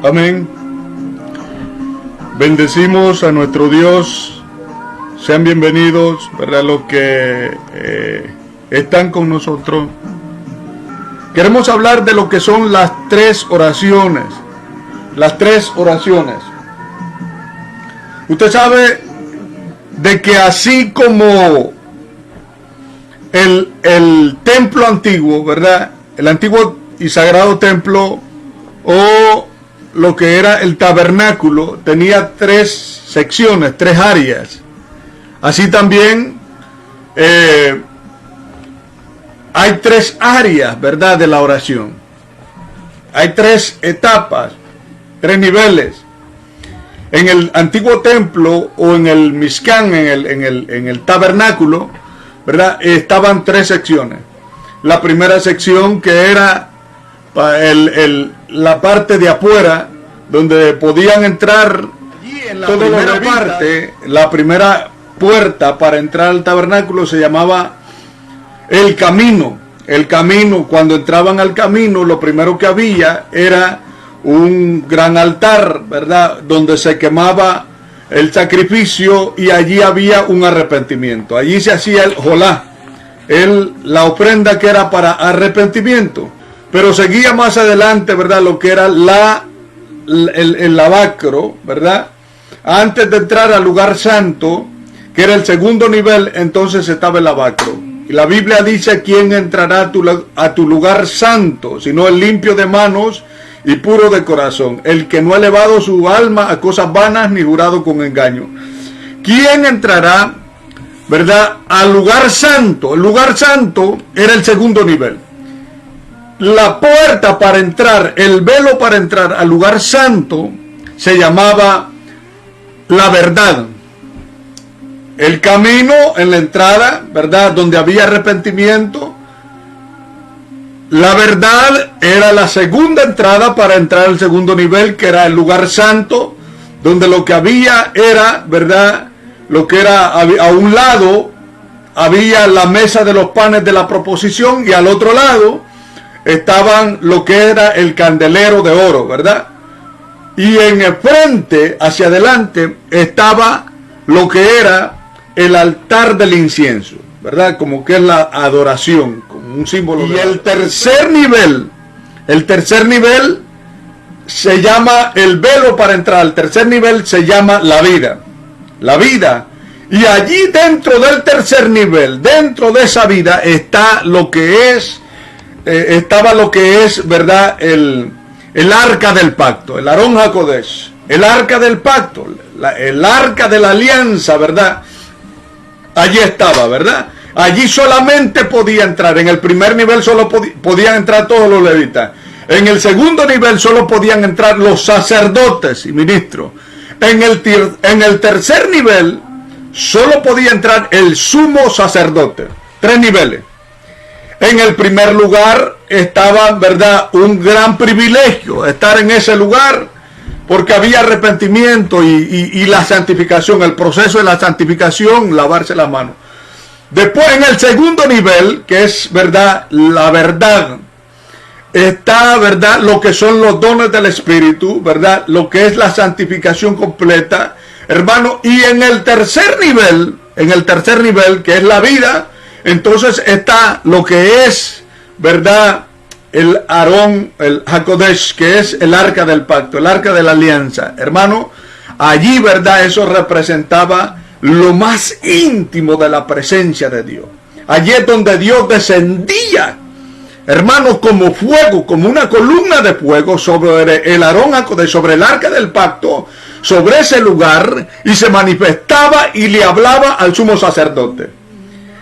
Amén. Bendecimos a nuestro Dios. Sean bienvenidos, ¿verdad? Los que están con nosotros. Queremos hablar de lo que son las tres oraciones. Las tres oraciones. Usted sabe de que así como el templo antiguo, ¿verdad? El antiguo y sagrado templo, o lo que era el tabernáculo, tenía tres secciones, tres áreas. Así también hay tres áreas, ¿verdad?, de la oración. Hay tres etapas, tres niveles. En el antiguo templo o en el Mishkan, en el tabernáculo, ¿verdad?, estaban tres secciones. La primera sección, que era la parte de afuera, donde podían entrar toda la parte. La primera puerta para entrar al tabernáculo se llamaba el camino. El camino, cuando entraban al camino, lo primero que había era un gran altar, ¿verdad?, donde se quemaba el sacrificio, y allí había un arrepentimiento. Allí se hacía el jolá, la ofrenda que era para arrepentimiento. Pero seguía más adelante, ¿verdad?, lo que era el lavacro, ¿verdad? Antes de entrar al lugar santo, que era el segundo nivel, entonces estaba el lavacro. Y la Biblia dice: ¿quién entrará a tu lugar santo, sino el limpio de manos y puro de corazón, el que no ha elevado su alma a cosas vanas ni jurado con engaño? ¿Quién entrará, verdad, al lugar santo? El lugar santo era el segundo nivel. La puerta para entrar, el velo para entrar al lugar santo, se llamaba la verdad. El camino en la entrada, ¿verdad?, donde había arrepentimiento. La verdad era la segunda entrada para entrar al segundo nivel, que era el lugar santo, donde lo que había era, ¿verdad?, lo que era a un lado había la mesa de los panes de la proposición, y al otro lado estaban lo que era el candelero de oro, ¿verdad? Y en el frente, hacia adelante, estaba lo que era el altar del incienso, ¿verdad? Como que es la adoración, como un símbolo. Y el tercer nivel se llama el velo para entrar. El tercer nivel se llama la vida. La vida. Y allí dentro del tercer nivel, dentro de esa vida, está lo que es, estaba lo que es, ¿verdad?, el arca del pacto, el Arón HaKodesh, el arca del pacto, el arca de la alianza, ¿verdad? Allí estaba, ¿verdad? Allí solamente podía entrar. En el primer nivel solo podían entrar todos los levitas. En el segundo nivel solo podían entrar los sacerdotes y ministros. En el tercer nivel solo podía entrar el sumo sacerdote. Tres niveles. En el primer lugar estaba, ¿verdad?, un gran privilegio estar en ese lugar, porque había arrepentimiento y la santificación, el proceso de la santificación, lavarse las manos. Después, en el segundo nivel, que es, ¿verdad?, la verdad, está, ¿verdad?, lo que son los dones del Espíritu, ¿verdad?, lo que es la santificación completa, hermano. Y en el tercer nivel, que es la vida, entonces está lo que es, ¿verdad?, el Arón, el HaKodesh, que es el arca del pacto, el arca de la alianza. Hermano, allí, ¿verdad?, eso representaba lo más íntimo de la presencia de Dios. Allí es donde Dios descendía, hermano, como fuego, como una columna de fuego sobre el Arón HaKodesh, sobre el arca del pacto, sobre ese lugar, y se manifestaba y le hablaba al sumo sacerdote.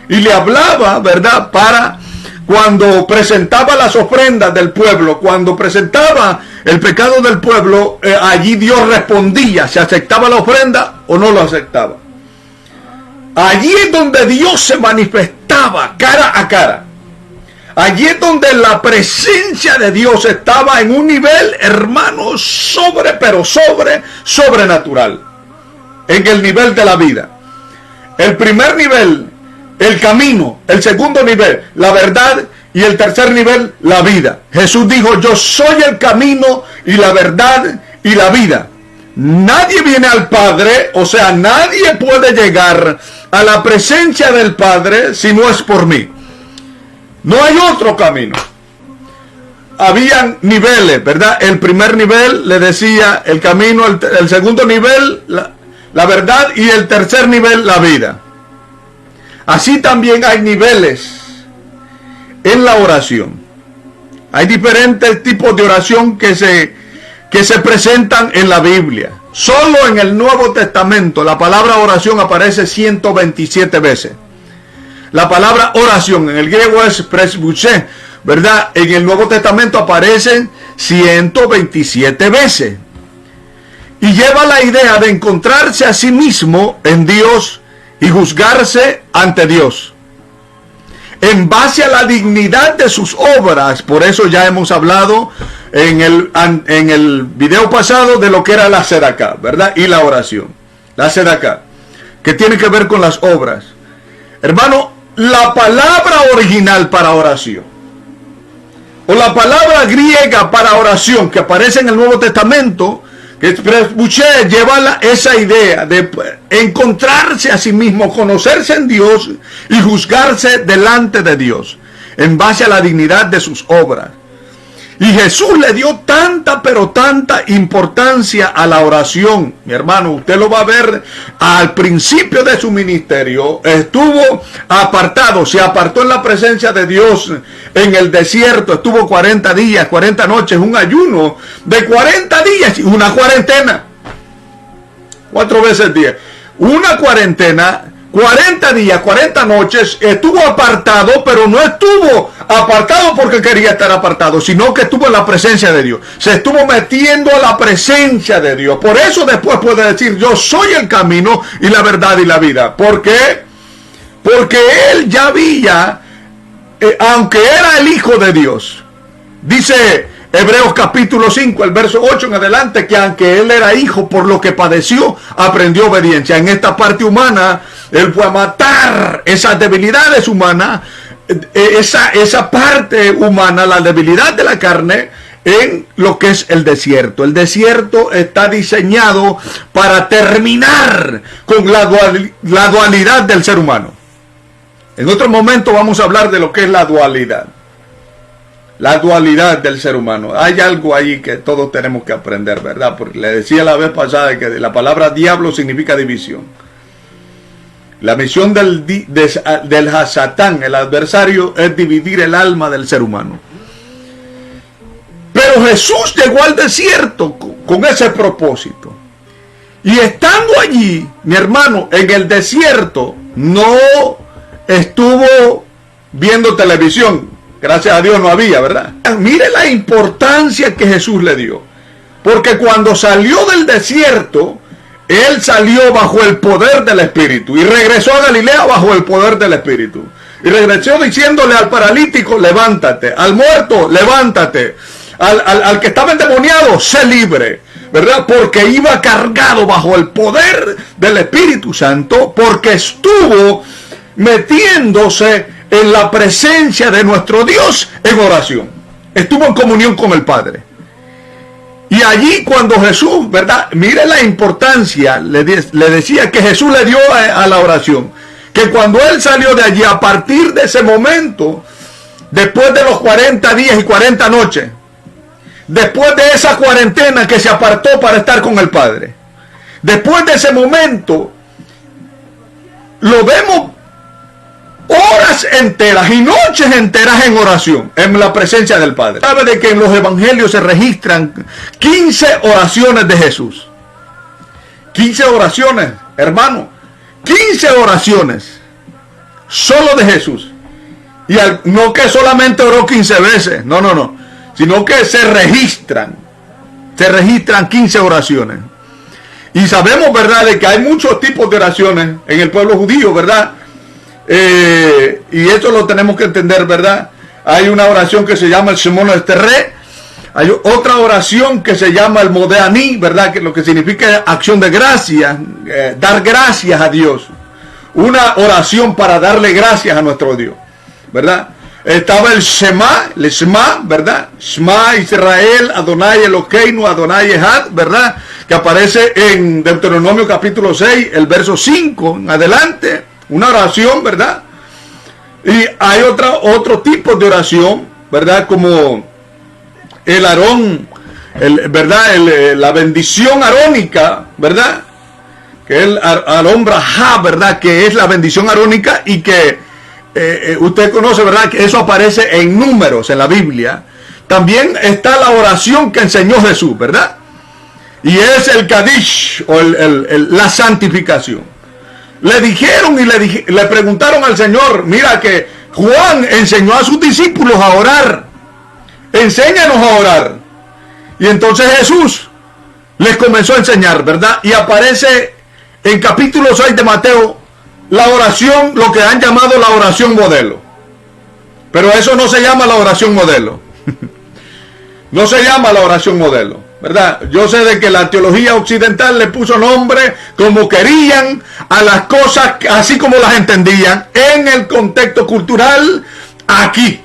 Y le hablaba, ¿verdad?, para cuando presentaba las ofrendas del pueblo, cuando presentaba el pecado del pueblo, allí Dios respondía, si aceptaba la ofrenda o no lo aceptaba. Allí es donde Dios se manifestaba cara a cara. Allí es donde la presencia de Dios estaba en un nivel, hermano, sobrenatural. En el nivel de la vida. El primer nivel, el camino. El segundo nivel, la verdad. Y el tercer nivel, la vida. Jesús dijo: yo soy el camino y la verdad y la vida. Nadie viene al Padre, o sea, nadie puede llegar a la presencia del Padre si no es por mí. No hay otro camino. Habían niveles, ¿verdad? El primer nivel le decía el camino, el segundo nivel la verdad, y el tercer nivel la vida. Así también hay niveles en la oración. Hay diferentes tipos de oración que se presentan en la Biblia. Solo en el Nuevo Testamento la palabra oración aparece 127 veces. La palabra oración en el griego es presbuché, ¿verdad? En el Nuevo Testamento aparecen 127 veces. Y lleva la idea de encontrarse a sí mismo en Dios y juzgarse ante Dios en base a la dignidad de sus obras. Por eso ya hemos hablado en el video pasado de lo que era la sedaká, ¿verdad? Y la oración. La sedaká, que tiene que ver con las obras. Hermano, la palabra original para oración, o la palabra griega para oración que aparece en el Nuevo Testamento, que presbuché, lleva esa idea de encontrarse a sí mismo, conocerse en Dios y juzgarse delante de Dios en base a la dignidad de sus obras. Y Jesús le dio tanta, pero tanta importancia a la oración. Mi hermano, usted lo va a ver al principio de su ministerio. Estuvo apartado, se apartó en la presencia de Dios en el desierto. Estuvo 40 días, 40 noches, un ayuno de 40 días y una cuarentena. 4 veces 10. Una cuarentena, 40 días, 40 noches, estuvo apartado, pero no estuvo apartado porque quería estar apartado, sino que estuvo en la presencia de Dios. Se estuvo metiendo a la presencia de Dios. Por eso después puede decir, yo soy el camino y la verdad y la vida. ¿Por qué? Porque él ya había, aunque era el Hijo de Dios, dice Hebreos capítulo 5, el verso 8 en adelante, que aunque él era hijo, por lo que padeció, aprendió obediencia. En esta parte humana, él fue a matar esas debilidades humanas, esa parte humana, la debilidad de la carne, en lo que es el desierto. El desierto está diseñado para terminar con la dualidad del ser humano. En otro momento vamos a hablar de lo que es la dualidad. La dualidad del ser humano. Hay algo ahí que todos tenemos que aprender, ¿verdad? Porque le decía la vez pasada que la palabra diablo significa división. La misión del Hasatán, el adversario, es dividir el alma del ser humano. Pero Jesús llegó al desierto con ese propósito. Y estando allí, mi hermano, en el desierto, no estuvo viendo televisión. Gracias a Dios no había, ¿verdad? Mire la importancia que Jesús le dio. Porque cuando salió del desierto, él salió bajo el poder del Espíritu. Y regresó a Galilea bajo el poder del Espíritu. Y regresó diciéndole al paralítico, levántate. Al muerto, levántate. Al que estaba endemoniado, sé libre. ¿Verdad? Porque iba cargado bajo el poder del Espíritu Santo. Porque estuvo metiéndose en la presencia de nuestro Dios en oración. Estuvo en comunión con el Padre. Y allí cuando Jesús, ¿verdad? Mire la importancia, le decía que Jesús le dio a la oración. Que cuando él salió de allí, a partir de ese momento, después de los 40 días y 40 noches, después de esa cuarentena que se apartó para estar con el Padre, después de ese momento, lo vemos horas enteras y noches enteras en oración, en la presencia del Padre. Sabe de que en los evangelios se registran 15 oraciones de Jesús. 15 oraciones, hermano. 15 oraciones. Solo de Jesús. Y no que solamente oró 15 veces. No. Sino que se registran 15 oraciones. Y sabemos, ¿verdad?, de que hay muchos tipos de oraciones en el pueblo judío, ¿verdad? Y eso lo tenemos que entender, ¿verdad? Hay una oración que se llama el Shemona Esterré. Hay otra oración que se llama el Modeaní, ¿verdad? Que lo que significa acción de gracias, dar gracias a Dios. Una oración para darle gracias a nuestro Dios, ¿verdad? estaba el Shema, ¿verdad? Shema Israel, Adonai Elokeinu, Adonai Echad, ¿verdad? Que aparece en Deuteronomio capítulo 6, el verso 5 en adelante, una oración, ¿verdad? Y hay otro tipo de oración, ¿verdad? Como el Aarón, ¿verdad? La bendición arónica, ¿verdad? Que es el Aarón Brajá, ¿verdad? Que es la bendición arónica y que usted conoce, ¿verdad? Que eso aparece en Números en la Biblia. También está la oración que enseñó Jesús, ¿verdad? Y es el Kadish, o la santificación. Le dijeron y le preguntaron al Señor, mira que Juan enseñó a sus discípulos a orar. Enséñanos a orar. Y entonces Jesús les comenzó a enseñar, ¿verdad? Y aparece en capítulo 6 de Mateo la oración, lo que han llamado la oración modelo. Pero eso no se llama la oración modelo. No se llama la oración modelo, ¿verdad? Yo sé de que la teología occidental le puso nombre como querían a las cosas, así como las entendían en el contexto cultural aquí.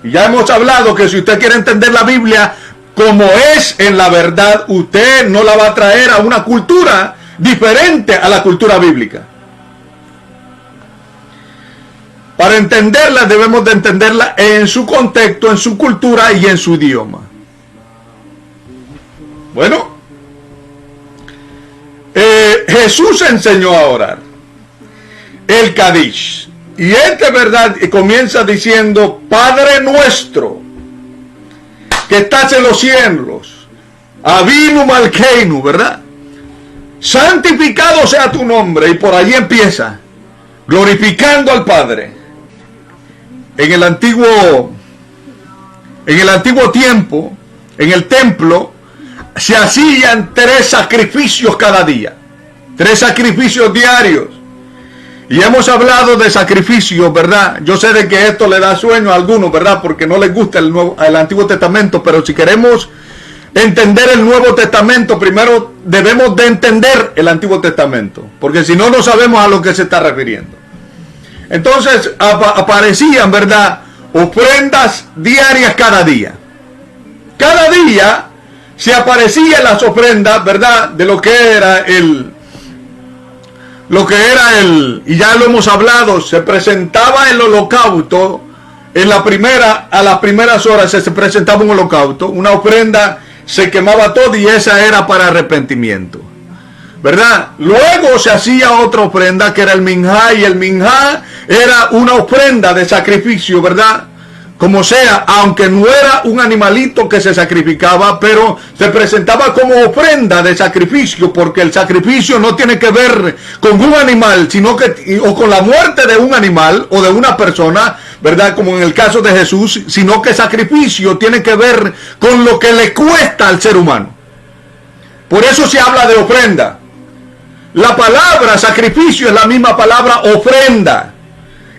Y ya hemos hablado que si usted quiere entender la Biblia como es en la verdad, usted no la va a traer a una cultura diferente a la cultura bíblica. Para entenderla debemos de entenderla en su contexto, en su cultura y en su idioma. Bueno, Jesús enseñó a orar el Kadish. Y verdad, comienza diciendo, Padre nuestro, que estás en los cielos, Avinu Malkeinu, ¿verdad? Santificado sea tu nombre. Y por allí empieza, glorificando al Padre. En el antiguo tiempo, en el templo, se hacían 3 sacrificios cada día. 3 sacrificios diarios. Y hemos hablado de sacrificios, ¿verdad? Yo sé de que esto le da sueño a algunos, ¿verdad? Porque no les gusta el Antiguo Testamento. Pero si queremos entender el Nuevo Testamento, primero debemos de entender el Antiguo Testamento. Porque si no, no sabemos a lo que se está refiriendo. Entonces aparecían, ¿verdad? Ofrendas diarias cada día. Cada día se aparecían las ofrendas, ¿verdad? De lo que era y ya lo hemos hablado, se presentaba el holocausto a las primeras horas se presentaba un holocausto, una ofrenda, se quemaba todo y esa era para arrepentimiento, ¿verdad? Luego se hacía otra ofrenda que era el minjá, y el minjá era una ofrenda de sacrificio, ¿verdad? Como sea, aunque no era un animalito que se sacrificaba, pero se presentaba como ofrenda de sacrificio, porque el sacrificio no tiene que ver con un animal, sino que, o con la muerte de un animal o de una persona, ¿verdad? Como en el caso de Jesús, sino que sacrificio tiene que ver con lo que le cuesta al ser humano. Por eso se habla de ofrenda. La palabra sacrificio es la misma palabra ofrenda.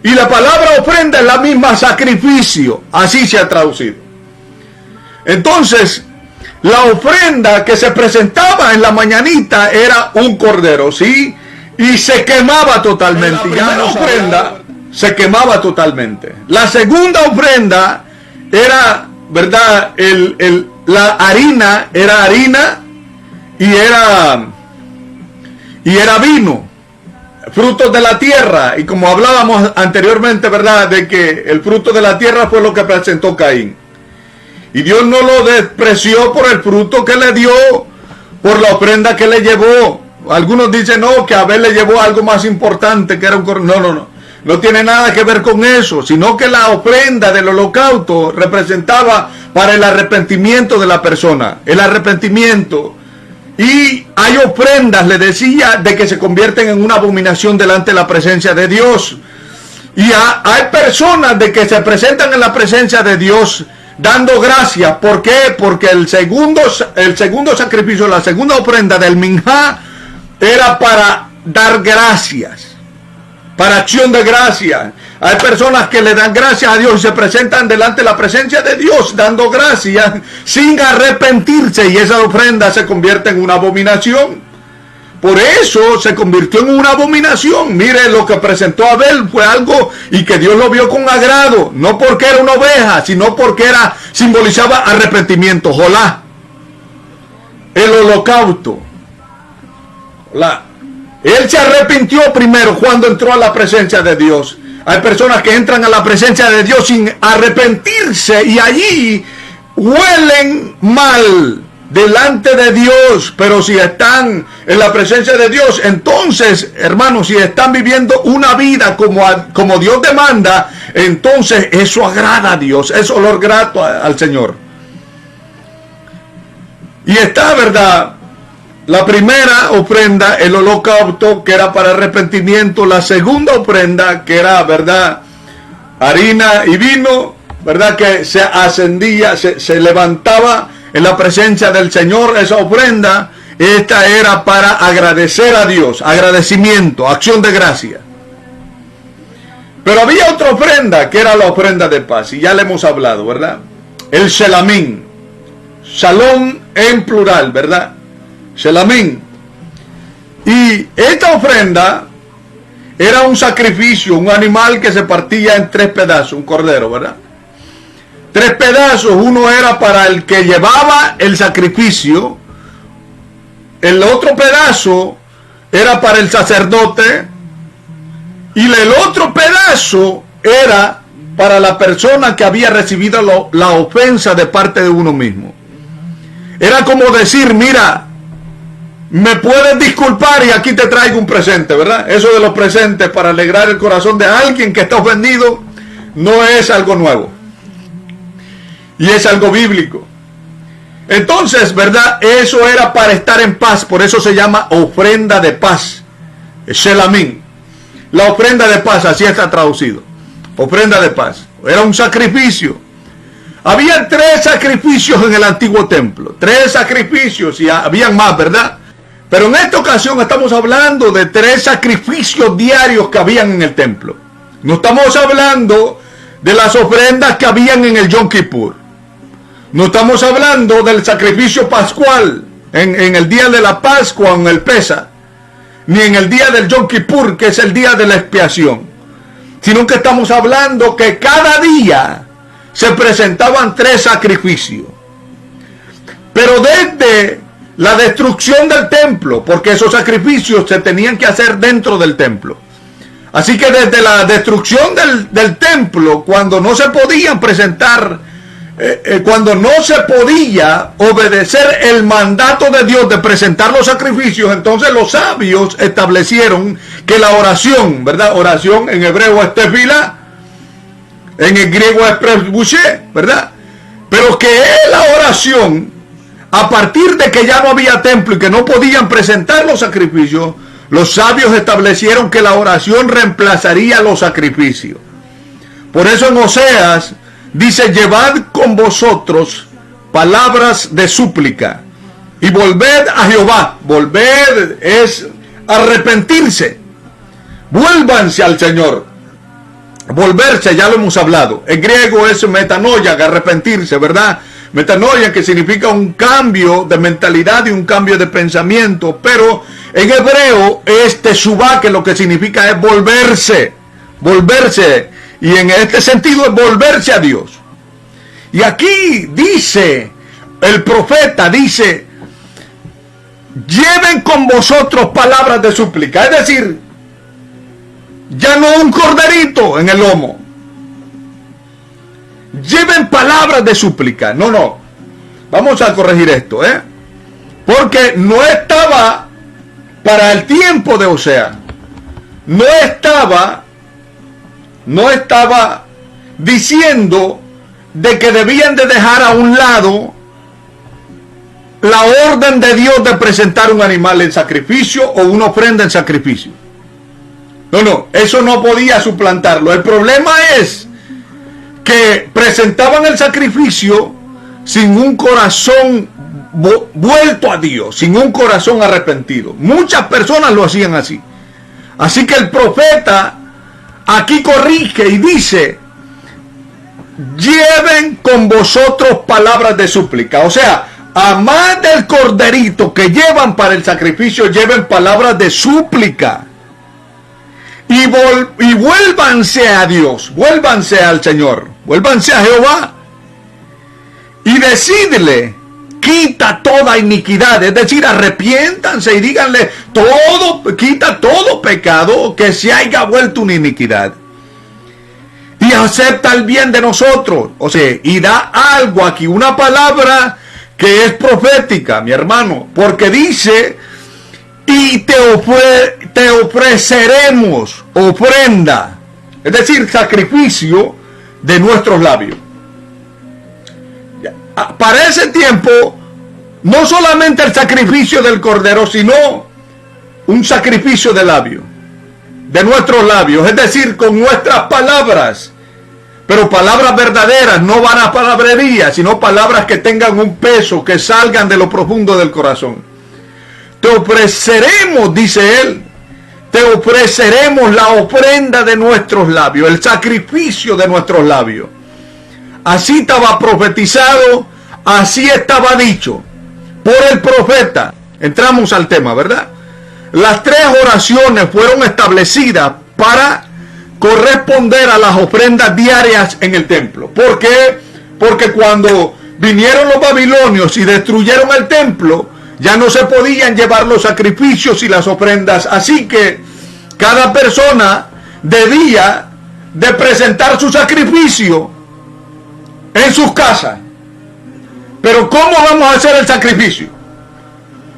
Y la palabra ofrenda es la misma sacrificio. Así se ha traducido. Entonces, la ofrenda que se presentaba en la mañanita era un cordero, ¿sí? Y se quemaba totalmente. Ya la ofrenda se quemaba totalmente. La segunda ofrenda era, ¿verdad? La harina era harina y era vino. Frutos de la tierra, y como hablábamos anteriormente, ¿verdad? De que el fruto de la tierra fue lo que presentó Caín. Y Dios no lo despreció por el fruto que le dio, por la ofrenda que le llevó. Algunos dicen, no, que Abel le llevó algo más importante, que era un cordero. No tiene nada que ver con eso, sino que la ofrenda del holocausto representaba para el arrepentimiento de la persona. El arrepentimiento. Y hay ofrendas, le decía, de que se convierten en una abominación delante de la presencia de Dios. Y hay personas de que se presentan en la presencia de Dios dando gracias. ¿Por qué? Porque el segundo sacrificio, la segunda ofrenda del minjá, era para dar gracias, para acción de gracias. Hay personas que le dan gracias a Dios y se presentan delante de la presencia de Dios dando gracias sin arrepentirse, y esa ofrenda se convierte en una abominación. Por eso se convirtió en una abominación. Mire, lo que presentó Abel fue algo y que Dios lo vio con agrado. No porque era una oveja, sino porque simbolizaba arrepentimiento. Jolá. El holocausto. Jolá. Él se arrepintió primero cuando entró a la presencia de Dios. Hay personas que entran a la presencia de Dios sin arrepentirse y allí huelen mal delante de Dios. Pero si están en la presencia de Dios, entonces, hermanos, si están viviendo una vida como Dios demanda, entonces eso agrada a Dios, es olor grato al Señor. Y está, ¿verdad? La primera ofrenda, el holocausto, que era para arrepentimiento. La segunda ofrenda, que era, ¿verdad?, harina y vino, ¿verdad?, que se ascendía, se levantaba en la presencia del Señor esa ofrenda. Esta era para agradecer a Dios, agradecimiento, acción de gracia. Pero había otra ofrenda, que era la ofrenda de paz, y ya le hemos hablado, ¿verdad? El shelamín, shalom en plural, ¿verdad? Shelamín. Y esta ofrenda era un sacrificio, un animal que se partía en 3 pedazos, un cordero, ¿verdad? 3 pedazos, uno era para el que llevaba el sacrificio, el otro pedazo era para el sacerdote y el otro pedazo era para la persona que había recibido la ofensa de parte de uno mismo. Era como decir, mira, me puedes disculpar y aquí te traigo un presente, ¿verdad? Eso de los presentes para alegrar el corazón de alguien que está ofendido no es algo nuevo. Y es algo bíblico. Entonces, ¿verdad? Eso era para estar en paz. Por eso se llama ofrenda de paz. Shelamín. La ofrenda de paz, así está traducido. Ofrenda de paz. Era un sacrificio. Había 3 sacrificios en el antiguo templo. 3 sacrificios y habían más, ¿verdad? Pero en esta ocasión estamos hablando de 3 sacrificios diarios que habían en el templo. No estamos hablando de las ofrendas que habían en el Yom Kippur. No estamos hablando del sacrificio pascual en el día de la Pascua o en el Pesa, ni en el día del Yom Kippur, que es el día de la expiación, sino que estamos hablando que cada día se presentaban 3 sacrificios. Pero desde la destrucción del templo, porque esos sacrificios se tenían que hacer dentro del templo. Así que desde la destrucción del templo, cuando no se podían presentar, cuando no se podía obedecer el mandato de Dios de presentar los sacrificios, entonces los sabios establecieron que la oración, ¿verdad? Oración en hebreo es tefila, en el griego es presbuché, ¿verdad? Pero que la oración, a partir de que ya no había templo y que no podían presentar los sacrificios, los sabios establecieron que la oración reemplazaría los sacrificios. Por eso en Oseas dice, llevad con vosotros palabras de súplica y volved a Jehová. Volver es arrepentirse. Vuélvanse al Señor. Volverse, ya lo hemos hablado. En griego es metanoia, arrepentirse, ¿verdad? Metanoia, que significa un cambio de mentalidad y un cambio de pensamiento. Pero en hebreo es teshuvá, que lo que significa es volverse. Volverse. Y en este sentido es volverse a Dios. Y aquí dice, el profeta dice, lleven con vosotros palabras de súplica. Es decir, ya no un corderito en el lomo. Lleven palabras de súplica. No. Vamos a corregir esto, porque no estaba para el tiempo de Oseas. No estaba diciendo de que debían de dejar a un lado la orden de Dios de presentar un animal en sacrificio o una ofrenda en sacrificio. No, eso no podía suplantarlo. El problema es que presentaban el sacrificio sin un corazón vuelto a Dios, sin un corazón arrepentido. Muchas personas lo hacían así. Así que el profeta aquí corrige y dice, lleven con vosotros palabras de súplica. O sea, Amad del corderito que llevan para el sacrificio, lleven palabras de súplica. Y vuélvanse a Dios, vuélvanse al Señor, vuélvanse a Jehová. Y decidle, quita toda iniquidad, es decir, arrepiéntanse y díganle, quita todo pecado que se haya vuelto una iniquidad. Y acepta el bien de nosotros. O sea, y da algo aquí, una palabra que es profética, mi hermano, porque dice, y te ofreceremos ofrenda, es decir, sacrificio de nuestros labios. Para ese tiempo, no solamente el sacrificio del cordero, sino un sacrificio de labios, de nuestros labios, es decir, con nuestras palabras, pero palabras verdaderas, no vanas palabrerías, sino palabras que tengan un peso, que salgan de lo profundo del corazón. Te ofreceremos, dice él, te ofreceremos la ofrenda de nuestros labios, el sacrificio de nuestros labios. Así estaba profetizado, así estaba dicho por el profeta. Entramos al tema, ¿verdad? Las 3 oraciones fueron establecidas para corresponder a las ofrendas diarias en el templo. ¿Por qué? Porque cuando vinieron los babilonios y destruyeron el templo, ya no se podían llevar los sacrificios y las ofrendas. Así que cada persona debía de presentar su sacrificio en sus casas. Pero ¿cómo vamos a hacer el sacrificio?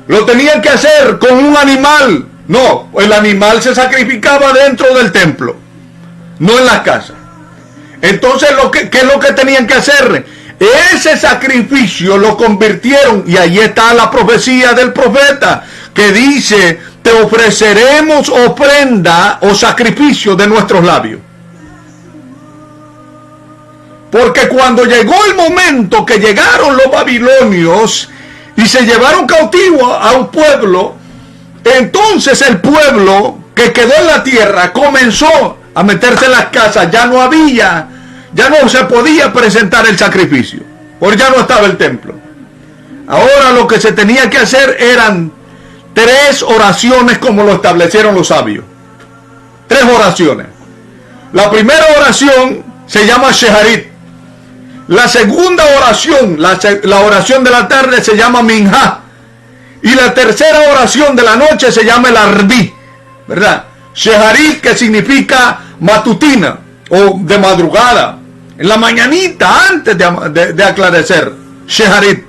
¿Lo tenían que hacer con un animal? No, el animal se sacrificaba dentro del templo, no en las casas. Entonces, ¿qué es lo que tenían que hacer? Ese sacrificio lo convirtieron, y ahí está la profecía del profeta, que dice, te ofreceremos ofrenda o sacrificio de nuestros labios. Porque cuando llegó el momento que llegaron los babilonios y se llevaron cautivo a un pueblo, entonces el pueblo que quedó en la tierra comenzó a meterse en las casas. Ya no se podía presentar el sacrificio, porque ya no estaba el templo. Ahora lo que se tenía que hacer eran 3 oraciones como lo establecieron los sabios. 3 oraciones. La primera oración se llama Sheharit. La segunda oración, la oración de la tarde, se llama Minjá. Y la tercera oración de la noche se llama el Arbí, ¿verdad? Sheharit, que significa matutina o de madrugada, en la mañanita antes de aclarecer. Sheharit.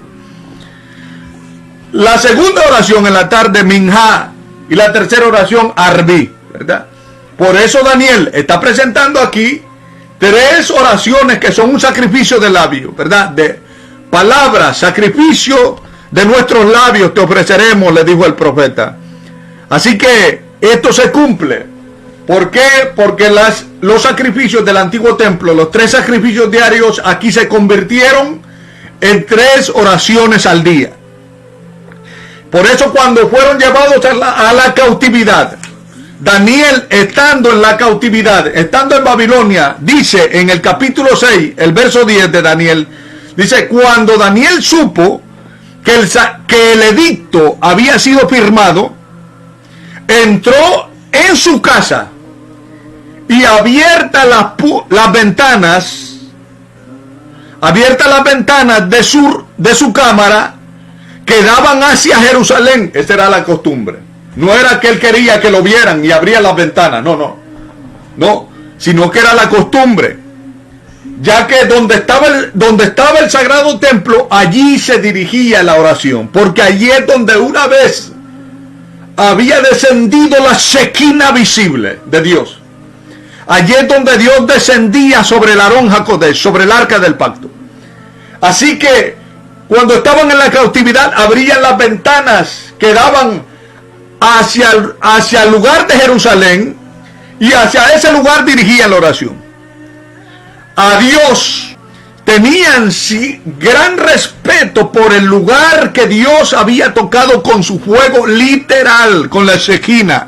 La segunda oración en la tarde, Minjá. Y la tercera oración, Arbí, ¿verdad? Por eso Daniel está presentando aquí 3 oraciones que son un sacrificio de labios, ¿verdad? De palabras, sacrificio de nuestros labios te ofreceremos, le dijo el profeta. Así que esto se cumple. ¿Por qué? Porque los sacrificios del antiguo templo, los 3 sacrificios diarios, aquí se convirtieron en 3 oraciones al día. Por eso cuando fueron llevados a la cautividad, Daniel, estando en la cautividad, estando en Babilonia, dice en el capítulo 6, el verso 10 de Daniel, dice, cuando Daniel supo que el edicto había sido firmado, entró en su casa y abiertas las ventanas de su cámara que daban hacia Jerusalén. Esa era la costumbre. No era que él quería que lo vieran y abría las ventanas, no, sino que era la costumbre, ya que donde estaba el sagrado templo, allí se dirigía la oración, porque allí es donde una vez había descendido la Shekinah visible de Dios. Allí es donde Dios descendía sobre el Arón HaKodesh, sobre el arca del pacto. Así que cuando estaban en la cautividad, abrían las ventanas que daban hacia el lugar de Jerusalén, y hacia ese lugar dirigían la oración. A Dios tenían gran respeto por el lugar que Dios había tocado con su fuego literal, con la Shekinah,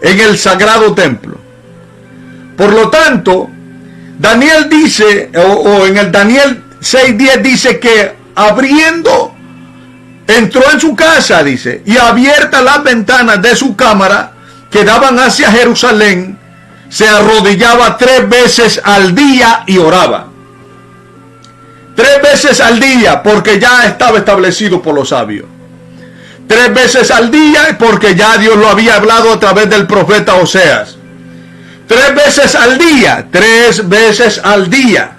en el sagrado templo. Por lo tanto, Daniel dice, o en el Daniel 6:10 dice que abriendo, entró en su casa, dice, y abiertas las ventanas de su cámara que daban hacia Jerusalén, se arrodillaba 3 veces al día y oraba. 3 veces al día, porque ya estaba establecido por los sabios. 3 veces al día, porque ya Dios lo había hablado a través del profeta Oseas. 3 veces al día, 3 veces al día.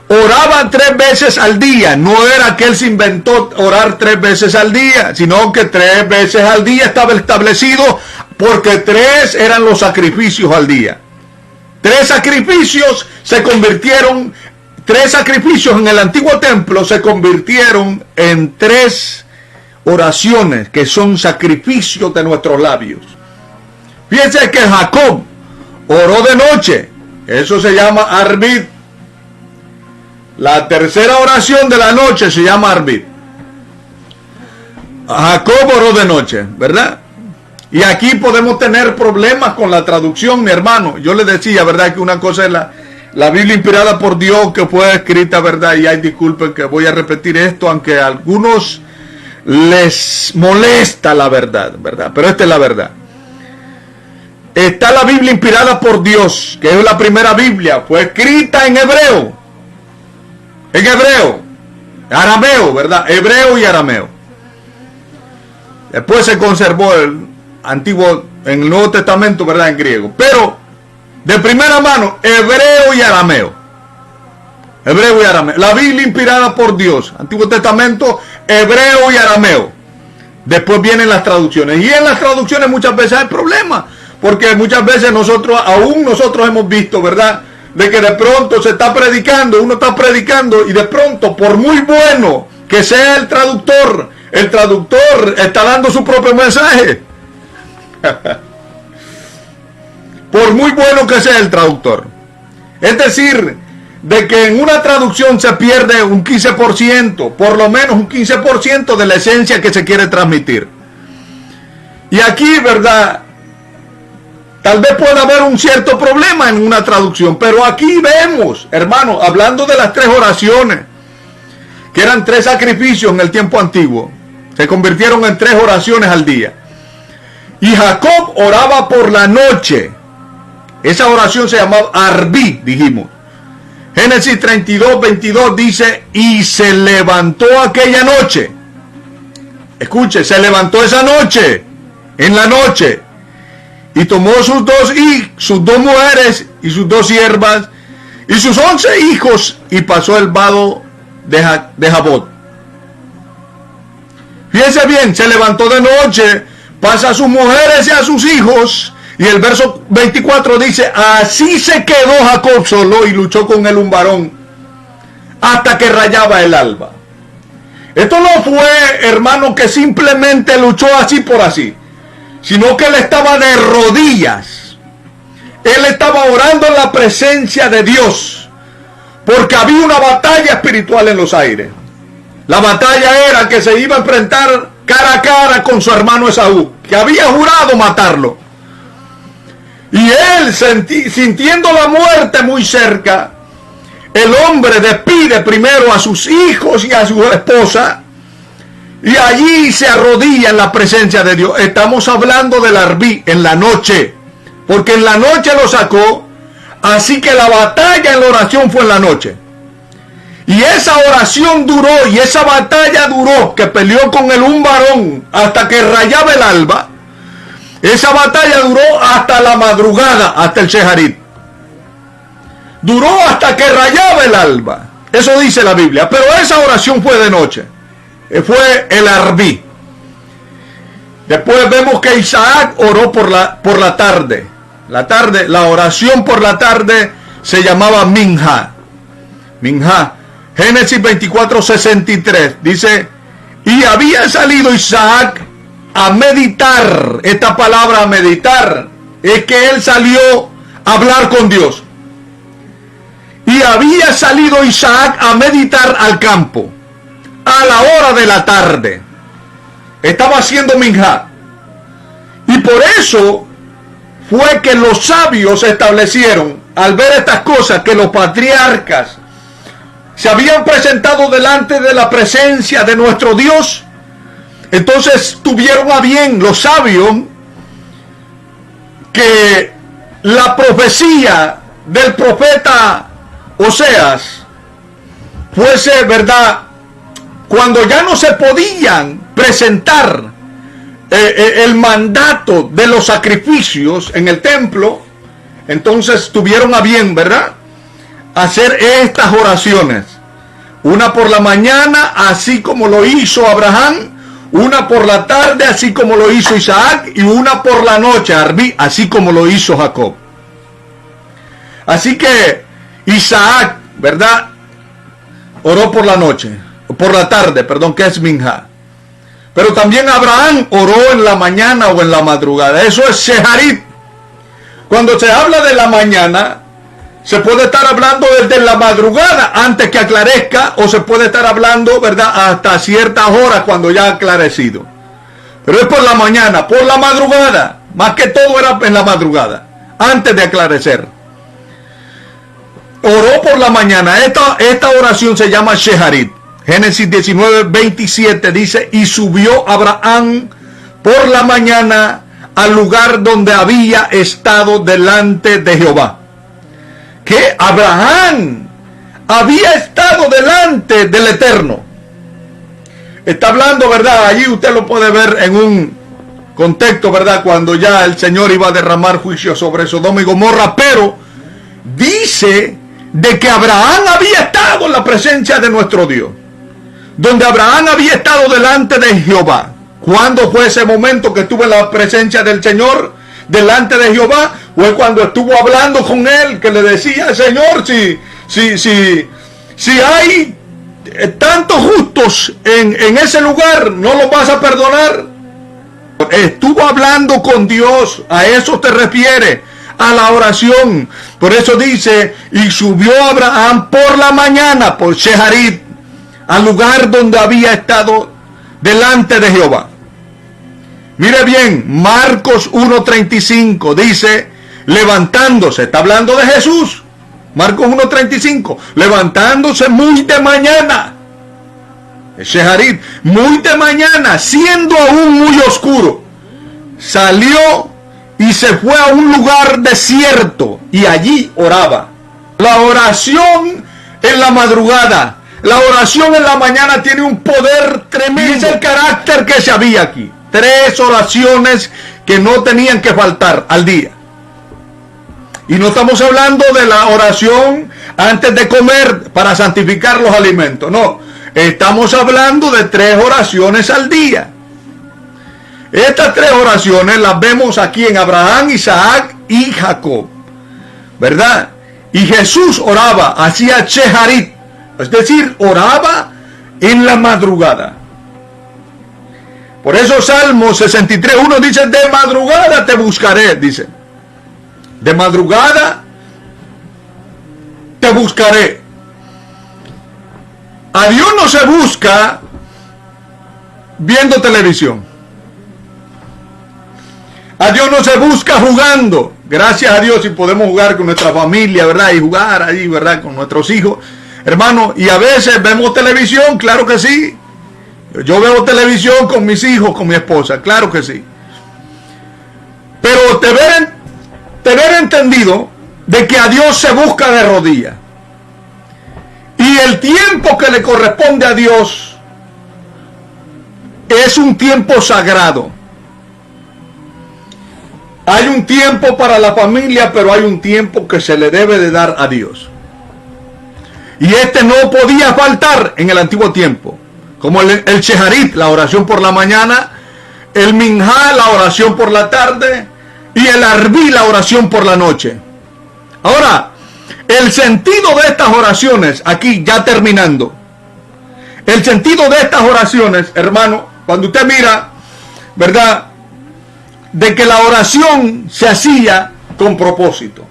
Oraba 3 veces al día. No era que él se inventó orar 3 veces al día, sino que 3 veces al día estaba establecido, porque 3 eran los sacrificios al día. 3 sacrificios se convirtieron, 3 sacrificios en el antiguo templo se convirtieron en 3 oraciones que son sacrificios de nuestros labios. Fíjense que Jacob oró de noche. Eso se llama Arbit. La tercera oración de la noche se llama Arbit. Jacob oró de noche, ¿verdad? Y aquí podemos tener problemas con la traducción, mi hermano. Yo le decía, ¿verdad? Que una cosa es la Biblia inspirada por Dios, que fue escrita, ¿verdad? Y hay disculpen que voy a repetir esto, aunque a algunos les molesta la verdad, ¿verdad? Pero esta es la verdad. Está la Biblia inspirada por Dios, que es la primera Biblia. Fue escrita en hebreo. En hebreo. Arameo, ¿verdad? Hebreo y arameo. Después se conservó el antiguo, en el Nuevo Testamento, ¿verdad? En griego. Pero, de primera mano, hebreo y arameo. Hebreo y arameo. La Biblia inspirada por Dios. Antiguo Testamento, hebreo y arameo. Después vienen las traducciones. Y en las traducciones muchas veces hay problemas. Porque muchas veces nosotros hemos visto, ¿verdad? De que de pronto se está predicando, uno está predicando y de pronto, por muy bueno que sea el traductor está dando su propio mensaje. Por muy bueno que sea el traductor. Es decir, de que en una traducción se pierde un 15%, por lo menos un 15% de la esencia que se quiere transmitir. Y aquí, ¿verdad? Tal vez pueda haber un cierto problema en una traducción, pero aquí vemos, hermano, hablando de las 3 oraciones, que eran 3 sacrificios en el tiempo antiguo, se convirtieron en 3 oraciones al día. Y Jacob oraba por la noche. Esa oración se llamaba Arbí, dijimos. Génesis 32:22 dice, y se levantó aquella noche. Escuche, se levantó esa noche, en la noche, y tomó sus 2 mujeres y sus 2 siervas y sus 11 hijos y pasó el vado de Jabot. Fíjense bien, se levantó de noche, pasa a sus mujeres y a sus hijos, y el verso 24 dice, así se quedó Jacob solo y luchó con él un varón hasta que rayaba el alba. Esto no fue, hermano, que simplemente luchó así por así, sino que él estaba de rodillas. Él estaba orando en la presencia de Dios, porque había una batalla espiritual en los aires. La batalla era que se iba a enfrentar cara a cara con su hermano Esaú, que había jurado matarlo. Y él, sintiendo la muerte muy cerca, el hombre despide primero a sus hijos y a su esposa, y allí se arrodilla en la presencia de Dios. Estamos hablando del Arbí, en la noche, porque en la noche lo sacó, así que la batalla en la oración fue en la noche. Y esa oración duró, y esa batalla duró, que peleó con él un varón hasta que rayaba el alba. Esa batalla duró hasta la madrugada, hasta el Sheharit. Duró hasta que rayaba el alba. Eso dice la Biblia, pero esa oración fue de noche. Fue el Arbí. Después vemos que Isaac oró por la tarde. La oración por la tarde se llamaba Minja. Minja. Génesis 24:63 dice, y había salido Isaac a meditar. Esta palabra meditar es que él salió a hablar con Dios. Y había salido Isaac a meditar al campo a la hora de la tarde. Estaba haciendo minjá. Y por eso fue que los sabios establecieron, al ver estas cosas, que los patriarcas se habían presentado delante de la presencia de nuestro Dios. Entonces tuvieron a bien los sabios que la profecía del profeta Oseas fuese verdad. Cuando ya no se podían presentar el mandato de los sacrificios en el templo, entonces tuvieron a bien, ¿verdad?, hacer estas oraciones. Una por la mañana, así como lo hizo Abraham; una por la tarde, así como lo hizo Isaac; y una por la noche, así como lo hizo Jacob. Así que Isaac, ¿verdad?, oró por la noche, por la tarde, perdón, que es Minjá. Pero también Abraham oró en la mañana o en la madrugada. Eso es Sheharit. Cuando se habla de la mañana, se puede estar hablando desde la madrugada antes que aclarezca, o se puede estar hablando, ¿verdad?, hasta ciertas horas cuando ya ha aclarecido. Pero es por la mañana, por la madrugada. Más que todo era en la madrugada, antes de aclarecer. Oró por la mañana. Esta oración se llama Sheharit. Génesis 19:27 dice: y subió Abraham por la mañana al lugar donde había estado delante de Jehová. Que Abraham había estado delante del Eterno. Está hablando, ¿verdad? Allí usted lo puede ver en un contexto, ¿verdad?, cuando ya el Señor iba a derramar juicio sobre Sodoma y Gomorra, pero dice de que Abraham había estado en la presencia de nuestro Dios, donde Abraham había estado delante de Jehová. ¿Cuándo fue ese momento que estuvo en la presencia del Señor, delante de Jehová? Fue cuando estuvo hablando con él, que le decía: Señor, si hay tantos justos en ese lugar, ¿no los vas a perdonar? Estuvo hablando con Dios. A eso te refiere, a la oración. Por eso dice: y subió Abraham por la mañana, por Sheharit, al lugar donde había estado delante de Jehová. Mire bien, Marcos 1:35 dice: levantándose, está hablando de Jesús. Marcos 1:35, levantándose muy de mañana, Sheharit, muy de mañana, siendo aún muy oscuro, salió y se fue a un lugar desierto y allí oraba. La oración en la madrugada, la oración en la mañana tiene un poder tremendo. Y es el carácter que se había aquí. 3 oraciones que no tenían que faltar al día. Y no estamos hablando de la oración antes de comer para santificar los alimentos. No, estamos hablando de 3 oraciones al día. Estas 3 oraciones las vemos aquí en Abraham, Isaac y Jacob, ¿verdad? Y Jesús oraba, hacía Sheharit, es decir, oraba en la madrugada. Por eso Salmo 63:1 dice: de madrugada te buscaré, dice. De madrugada te buscaré. A Dios no se busca viendo televisión. A Dios no se busca jugando. Gracias a Dios si podemos jugar con nuestra familia, ¿verdad? Y jugar ahí, ¿verdad? Con nuestros hijos, hermano. Y a veces vemos televisión, claro que sí. Yo veo televisión con mis hijos, con mi esposa, claro que sí. Pero tener entendido de que a Dios se busca de rodillas. Y el tiempo que le corresponde a Dios es un tiempo sagrado. Hay un tiempo para la familia, pero hay un tiempo que se le debe de dar a Dios. Y este no podía faltar en el antiguo tiempo. Como el Sheharit, la oración por la mañana, el Minjá, la oración por la tarde, y el Arbí, la oración por la noche. Ahora, el sentido de estas oraciones, aquí ya terminando, el sentido de estas oraciones, hermano, cuando usted mira, ¿verdad?, de que la oración se hacía con propósito.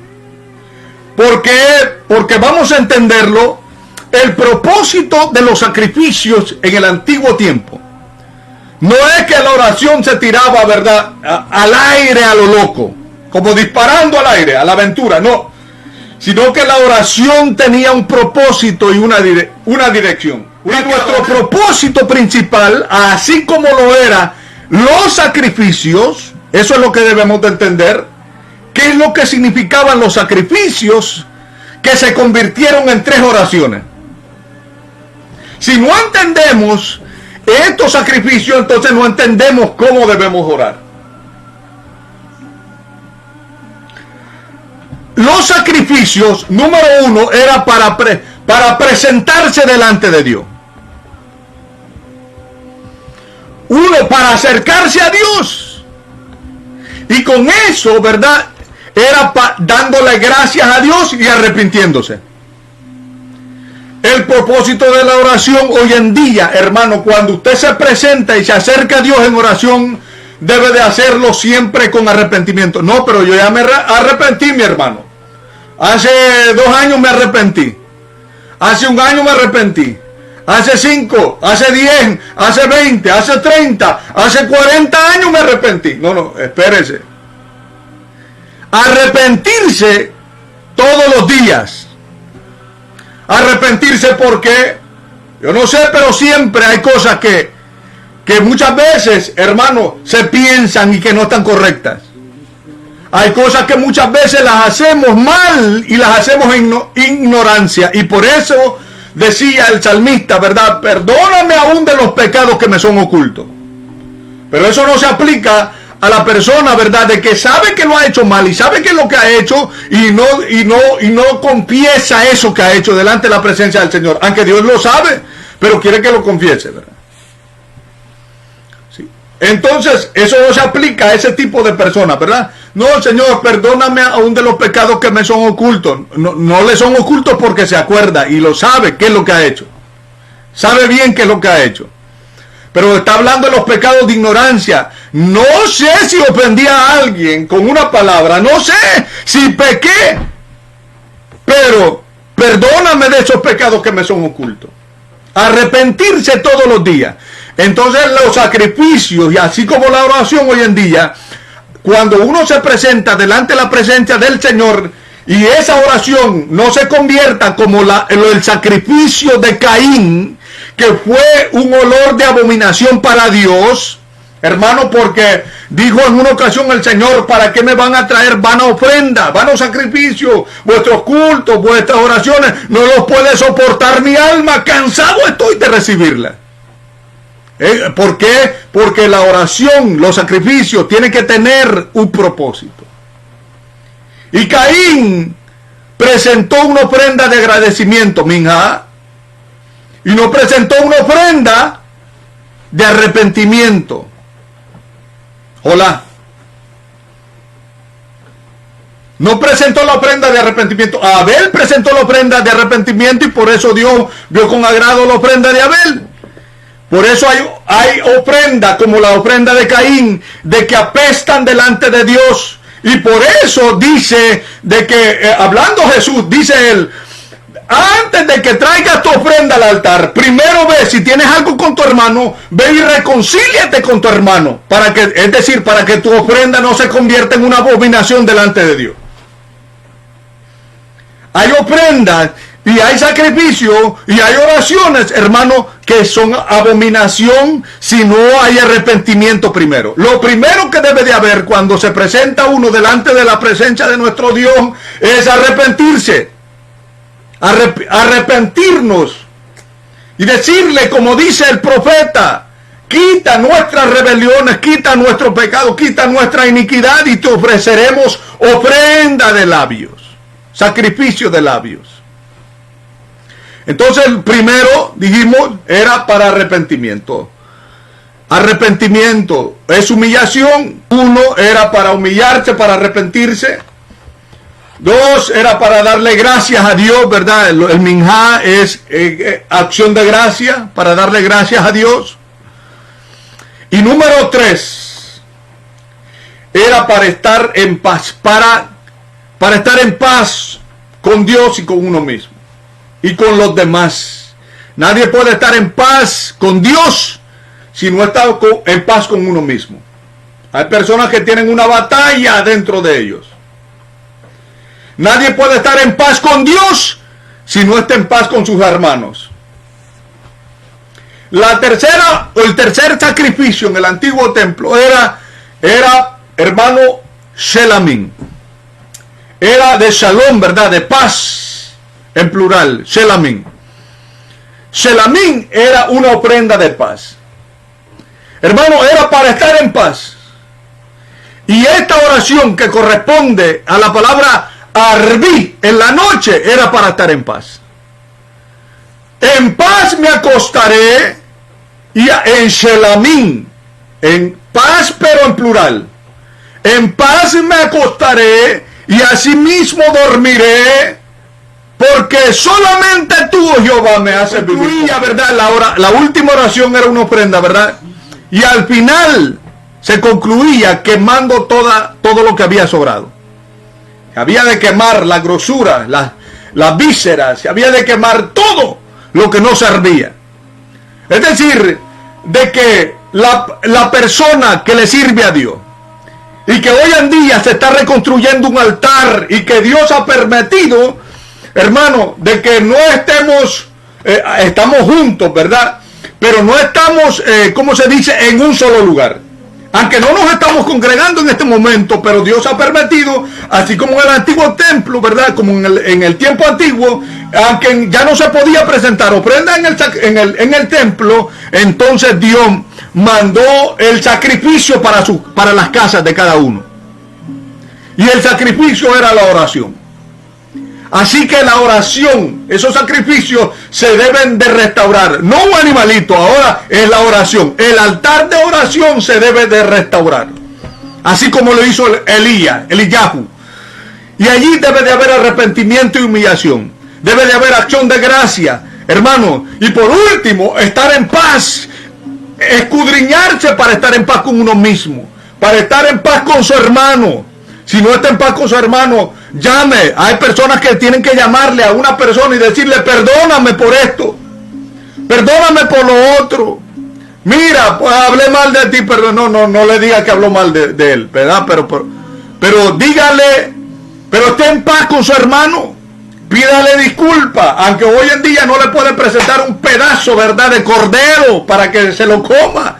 Porque vamos a entenderlo, el propósito de los sacrificios en el antiguo tiempo no es que la oración se tiraba, ¿verdad?, al aire a lo loco, como disparando al aire, a la aventura, no. sino que la oración tenía un propósito y una dirección. Y nuestro propósito principal, así como lo era los sacrificios, eso es lo que debemos de entender. ¿Qué es lo que significaban los sacrificios que se convirtieron en 3 oraciones? Si no entendemos estos sacrificios, entonces no entendemos cómo debemos orar. Los sacrificios, número 1, era para presentarse delante de Dios. 1, para acercarse a Dios. Y con eso, ¿verdad? Era dándole gracias a Dios y arrepintiéndose. El propósito de la oración hoy en día, hermano, cuando usted se presenta y se acerca a Dios en oración, debe de hacerlo siempre con arrepentimiento. No, pero yo ya me arrepentí, mi hermano. Hace 2 años me arrepentí. Hace 1 año me arrepentí. Hace 5, hace 10, hace 20, hace 30, hace 40 años me arrepentí. No, espérese. Arrepentirse todos los días. Arrepentirse porque, yo no sé, pero siempre hay cosas que muchas veces, hermano, se piensan y que no están correctas. Hay cosas que muchas veces las hacemos mal y las hacemos en ignorancia. Y por eso decía el salmista, ¿verdad? Perdóname aún de los pecados que me son ocultos. Pero eso no se aplica a la persona, ¿verdad? De que sabe que lo ha hecho mal y sabe que es lo que ha hecho y no confiesa eso que ha hecho delante de la presencia del Señor. Aunque Dios lo sabe, pero quiere que lo confiese, ¿verdad? Sí. Entonces, eso no se aplica a ese tipo de personas, ¿verdad? No, Señor, perdóname aún de los pecados que me son ocultos. No le son ocultos porque se acuerda y lo sabe qué es lo que ha hecho. Sabe bien qué es lo que ha hecho. Pero está hablando de los pecados de ignorancia. No sé si ofendí a alguien con una palabra. No sé si pequé. Pero perdóname de esos pecados que me son ocultos. Arrepentirse todos los días. Entonces los sacrificios y así como la oración hoy en día, cuando uno se presenta delante de la presencia del Señor y esa oración no se convierta como el sacrificio de Caín, que fue un olor de abominación para Dios, hermano, porque dijo en una ocasión el Señor, ¿para qué me van a traer vana ofrenda, vanos sacrificios, vuestros cultos, vuestras oraciones? No los puede soportar mi alma, cansado estoy de recibirla. ¿Por qué? Porque la oración, los sacrificios, tienen que tener un propósito. Y Caín presentó una ofrenda de agradecimiento, minja, y no presentó una ofrenda de arrepentimiento. Hola. No presentó la ofrenda de arrepentimiento. Abel presentó la ofrenda de arrepentimiento y por eso Dios vio con agrado la ofrenda de Abel. Por eso hay ofrenda como la ofrenda de Caín, de que apestan delante de Dios. Y por eso dice, de que, hablando Jesús, dice él, antes de que traigas tu ofrenda al altar, primero ve si tienes algo con tu hermano, ve y reconcíliate con tu hermano. Es decir, para que tu ofrenda no se convierta en una abominación delante de Dios. Hay ofrendas y hay sacrificio y hay oraciones, hermano, que son abominación si no hay arrepentimiento primero. Lo primero que debe de haber cuando se presenta uno delante de la presencia de nuestro Dios es arrepentirse. Arrepentirnos y decirle, como dice el profeta, quita nuestras rebeliones, quita nuestro pecado, quita nuestra iniquidad y te ofreceremos ofrenda de labios, sacrificio de labios. Entonces el primero, dijimos, era para arrepentimiento. Arrepentimiento es humillación. 1 era para humillarse, para arrepentirse. 2 era para darle gracias a Dios, ¿verdad? El minjá es acción de gracia, para darle gracias a Dios. Y número 3 era para estar en paz, para estar en paz con Dios y con uno mismo y con los demás. Nadie puede estar en paz con Dios si no está en paz con uno mismo. Hay personas que tienen una batalla dentro de ellos. Nadie puede estar en paz con Dios si no está en paz con sus hermanos. La tercera o el tercer sacrificio en el antiguo templo era hermano, Shelamim. Era de shalom, ¿verdad? De paz, en plural, Shelamim. Shelamim era una ofrenda de paz. Hermano, era para estar en paz. Y esta oración que corresponde a la palabra Arbí en la noche era para estar en paz. En paz me acostaré, y en Shelamim, en paz pero en plural. En paz me acostaré y asimismo dormiré, porque solamente tú, oh Jehová, me haces vivir. ¿Verdad? La última oración era una ofrenda, ¿verdad? Y al final se concluía quemando todo lo que había sobrado. Había de quemar la grosura, las vísceras, había de quemar todo lo que no servía. Es decir, de que la persona que le sirve a Dios, y que hoy en día se está reconstruyendo un altar, y que Dios ha permitido, hermano, de que no estamos juntos, ¿verdad? Pero no estamos, ¿cómo se dice?, en un solo lugar. Aunque no nos estamos congregando en este momento, pero Dios ha permitido, así como en el antiguo templo, ¿verdad? Como en el tiempo antiguo, aunque ya no se podía presentar ofrenda en el templo, entonces Dios mandó el sacrificio para las casas de cada uno. Y el sacrificio era la oración. Así que la oración, esos sacrificios se deben de restaurar. No un animalito, ahora es la oración. El altar de oración se debe de restaurar. Así como lo hizo Eliyahu. Y allí debe de haber arrepentimiento y humillación. Debe de haber acción de gracia, hermano. Y por último, estar en paz. Escudriñarse para estar en paz con uno mismo. Para estar en paz con su hermano. Si no está en paz con su hermano, llame. Hay personas que tienen que llamarle a una persona y decirle: perdóname por esto, perdóname por lo otro. Mira, pues hablé mal de ti, pero no le diga que habló mal de él, ¿verdad? Pero dígale, pero esté en paz con su hermano. Pídale disculpa, aunque hoy en día no le puede presentar un pedazo, ¿verdad?, de cordero para que se lo coma,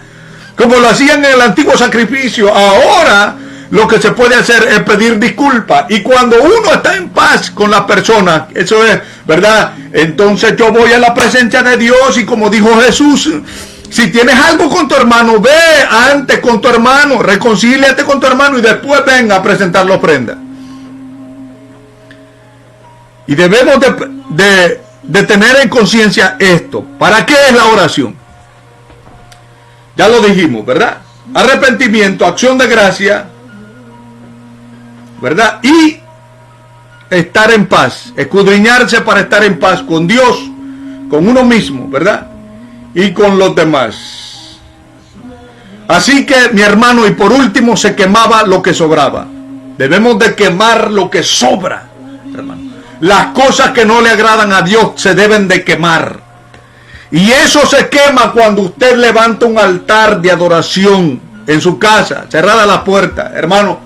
como lo hacían en el antiguo sacrificio. Ahora lo que se puede hacer es pedir disculpas. Y cuando uno está en paz con las personas, eso es, ¿verdad? Entonces yo voy a la presencia de Dios, y como dijo Jesús, si tienes algo con tu hermano, ve antes con tu hermano, reconcíliate con tu hermano y después venga a presentar la ofrenda. Y debemos de tener en conciencia esto. ¿Para qué es la oración? Ya lo dijimos, ¿verdad? Arrepentimiento, acción de gracia, ¿verdad? Y estar en paz, escudriñarse para estar en paz con Dios, con uno mismo, ¿verdad? Y con los demás. Así que, mi hermano, y por último, se quemaba lo que sobraba. Debemos de quemar lo que sobra, hermano. Las cosas que no le agradan a Dios se deben de quemar. Y eso se quema cuando usted levanta un altar de adoración en su casa, cerrada la puerta, hermano.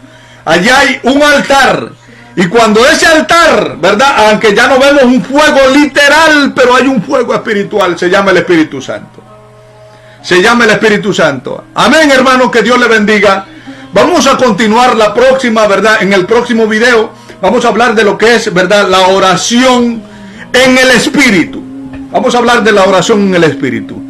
Allá hay un altar, y cuando ese altar, ¿verdad?, aunque ya no vemos un fuego literal, pero hay un fuego espiritual, se llama el Espíritu Santo. Se llama el Espíritu Santo. Amén, hermano, que Dios le bendiga. Vamos a continuar la próxima, ¿verdad? En el próximo video vamos a hablar de lo que es, ¿verdad?, la oración en el Espíritu. Vamos a hablar de la oración en el Espíritu.